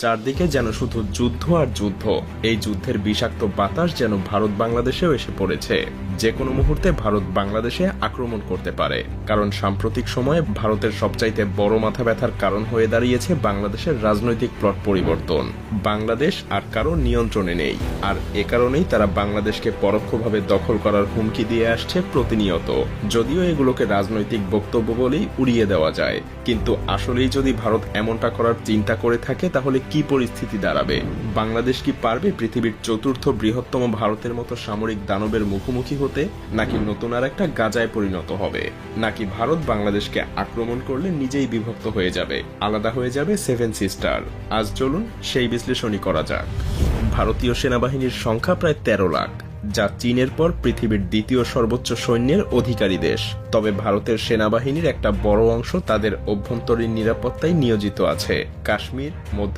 চারদিকে যেন শুধু যুদ্ধ আর যুদ্ধ। এই যুদ্ধের বিষাক্ত বাতাস যেন ভারত বাংলাদেশেও এসে পড়েছে। যে কোনো মুহূর্তে ভারত বাংলাদেশে আক্রমণ করতে পারে, কারণ সাম্প্রতিক সময়ে ভারতের সবচাইতে বড় মাথা ব্যথার কারণ হয়ে দাঁড়িয়েছে বাংলাদেশের রাজনৈতিক প্লট পরিবর্তন। বাংলাদেশ আর কারো নিয়ন্ত্রণে নেই, আর এ কারণেই তারা বাংলাদেশকে পরোক্ষভাবে দখল করার হুমকি দিয়ে আসছে প্রতিনিয়ত। যদিও এগুলোকে রাজনৈতিক বক্তব্য বলেই উড়িয়ে দেওয়া যায়, কিন্তু আসলেই যদি ভারত এমনটা করার চিন্তা করে থাকে তাহলে কি পরিস্থিতি দাঁড়াবে? বাংলাদেশ কি পারবে পৃথিবীর চতুর্থ বৃহত্তম ভারতের মতো সামরিক দানবের মুখোমুখি হতে, নাকি নতুন আর একটা গাজায় পরিণত হবে? নাকি ভারত বাংলাদেশকে আক্রমণ করলে নিজেই বিভক্ত হয়ে যাবে, আলাদা হয়ে যাবে সেভেন সিস্টার? আজ চলুন সেই বিশ্লেষণই করা যাক। ভারতীয় সেনাবাহিনীর সংখ্যা প্রায় 13 লাখ, যা চীনের পর পৃথিবীর দ্বিতীয় সর্বোচ্চ সৈন্যের অধিকারী দেশ। তবে ভারতের সেনাবাহিনীর একটা বড় অংশ তাদের অভ্যন্তরীণ নিরাপত্তায় নিয়োজিত আছে। কাশ্মীর, মধ্য